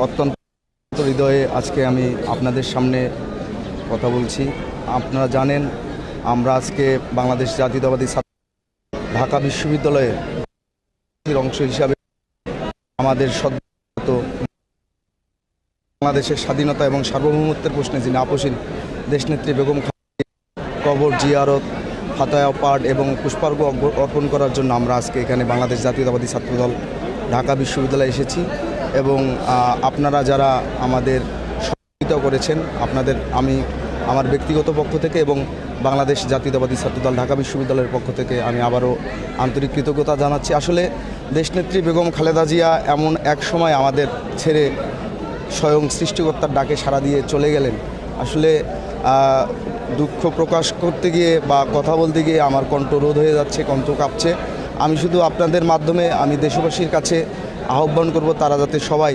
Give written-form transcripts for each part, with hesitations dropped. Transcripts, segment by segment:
অত্যন্ত হৃদয়ে আজকে আমি আপনাদের সামনে কথা বলছি। আপনারা জানেন আমরা আজকে বাংলাদেশ জাতীয়তাবাদী ছাত্র ঢাকা বিশ্ববিদ্যালয়ের অংশ হিসাবে আমাদের সদ্য বাংলাদেশের স্বাধীনতা এবং সার্বভৌমত্বের প্রশ্নে যিনি আপোষহীন দেশনেত্রী বেগম কবর জিয়ারত, ফাতায়া পাঠ এবং পুষ্পার্ঘ্য অর্পণ করার জন্য আমরা আজকে এখানে বাংলাদেশ জাতীয়তাবাদী ছাত্রদল ঢাকা বিশ্ববিদ্যালয়ে এসেছি। এবং আপনারা যারা আমাদের সহযোগিতা করেছেন, আমি আমার ব্যক্তিগত পক্ষ থেকে এবং বাংলাদেশ জাতীয়তাবাদী ছাত্রদল ঢাকা বিশ্ববিদ্যালয়ের পক্ষ থেকে আমি আবারও আন্তরিক কৃতজ্ঞতা জানাচ্ছি। আসলে দেশনেত্রী বেগম খালেদা জিয়া এমন এক সময় আমাদের ছেড়ে স্বয়ং সৃষ্টিকর্তার ডাকে সাড়া দিয়ে চলে গেলেন। আসলে দুঃখ প্রকাশ করতে গিয়ে বা কথা বলতে গিয়ে আমার কণ্ঠ রোধ হয়ে যাচ্ছে, কণ্ঠ কাঁপছে। আমি শুধু আপনাদের মাধ্যমে আমি দেশবাসীর কাছে আহ্বান করব, তারা যাতে সবাই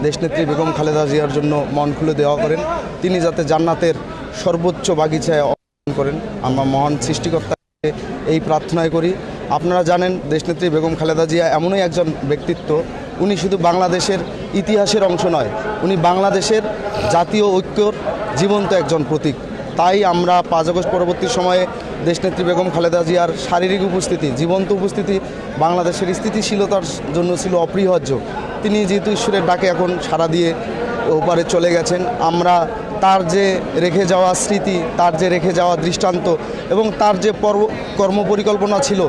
দেশনেত্রী বেগম খালেদা জিয়ার জন্য মন খুলে দেওয়া করেন, তিনি যাতে জান্নাতের সর্বোচ্চ বাগিচায় অবস্থান করেন। আমরা মহান সৃষ্টিকর্তাকে এই প্রার্থনাই করি। আপনারা জানেন দেশনেত্রী বেগম খালেদা জিয়া এমনই একজন ব্যক্তিত্ব, উনি শুধু বাংলাদেশের ইতিহাসের অংশ নয়, উনি বাংলাদেশের জাতীয় ঐক্যর জীবন্ত একজন প্রতীক। তাই আমরা 5 আগস্ট পরবর্তী সময়ে দেশনেত্রী বেগম খালেদা জিয়ার শারীরিক উপস্থিতি, জীবন্ত উপস্থিতি বাংলাদেশের স্থিতিশীলতার জন্য ছিল অপরিহার্য। তিনি যেহেতু ঈশ্বরের ডাকে এখন সাড়া দিয়ে ওপারে চলে গেছেন, আমরা তার যে রেখে যাওয়া স্মৃতি, তার যে রেখে যাওয়া দৃষ্টান্ত এবং তার যে কর্মপরিকল্পনা ছিল,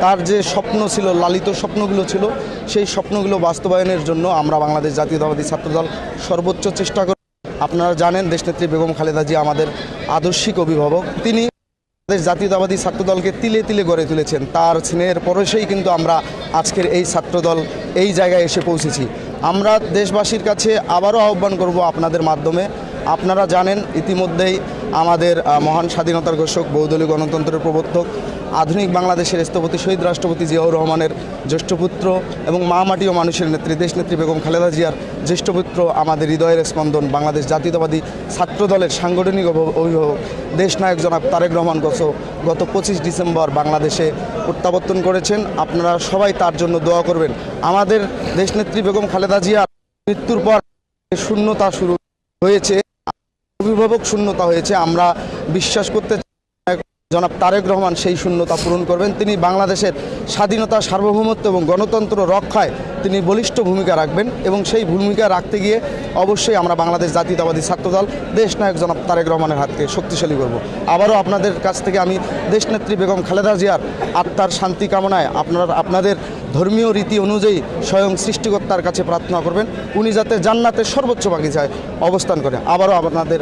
তার যে স্বপ্ন ছিল, লালিত স্বপ্নগুলো ছিল, সেই স্বপ্নগুলো বাস্তবায়নের জন্য আমরা বাংলাদেশ জাতীয়তাবাদী ছাত্রদল সর্বোচ্চ চেষ্টা করি। আপনারা জানেন দেশনেত্রী বেগম খালেদা জিয়া আমাদের আদর্শিক অভিভাবক। তিনি বাংলাদেশ জাতীয়তাবাদী ছাত্রদলকে তিলে তিলে গড়ে তুলেছেন। তার স্নেহের পরশেই কিন্তু আমরা আজকের এই ছাত্রদল এই জায়গায় এসে পৌঁছেছি। আমরা দেশবাসীর কাছে আবারও আহ্বান করব আপনাদের মাধ্যমে। আপনারা জানেন ইতিমধ্যেই আমাদের মহান স্বাধীনতার ঘোষক, বহুদলীয় গণতন্ত্রের প্রবর্তক, আধুনিক বাংলাদেশের স্থপতি শহীদ রাষ্ট্রপতি জিয়াউর রহমানের জ্যেষ্ঠ পুত্র এবং মা মাটি ও মানুষের নেত্রী দেশনেত্রী বেগম খালেদা জিয়ার জ্যেষ্ঠ পুত্র, আমাদের হৃদয়ের স্পন্দন, বাংলাদেশ জাতীয়তাবাদী ছাত্রদলের সাংগঠনিক অভিভাবক দেশনায়ক জনাব তারেক রহমান গত 25 ডিসেম্বর বাংলাদেশে প্রত্যাবর্তন করেছেন। আপনারা সবাই তার জন্য দোয়া করবেন। আমাদের দেশনেত্রী বেগম খালেদা জিয়ার মৃত্যুর পর শূন্যতা শুরু হয়েছে, অভিভাবক শূন্যতা হয়েছে। আমরা বিশ্বাস করতে জনাব তারেক রহমান সেই শূন্যতা পূরণ করবেন। তিনি বাংলাদেশের স্বাধীনতা, সার্বভৌমত্ব এবং গণতন্ত্র রক্ষায় তিনি বলিষ্ঠ ভূমিকা রাখবেন এবং সেই ভূমিকা রাখতে গিয়ে অবশ্যই আমরা বাংলাদেশ জাতীয়তাবাদী ছাত্রদল দেশনায়ক জনাব তারেক রহমানের হাতকে শক্তিশালী করব। আবারও আপনাদের কাছ থেকে আমি দেশনেত্রী বেগম খালেদা জিয়ার আত্মার শান্তি কামনায় আপনাদের ধর্মীয় রীতি অনুযায়ী স্বয়ং সৃষ্টিকর্তার কাছে প্রার্থনা করবেন, উনি যাতে জান্নাতের সর্বোচ্চ বাগিচায় অবস্থান করেন। আবারও আপনাদের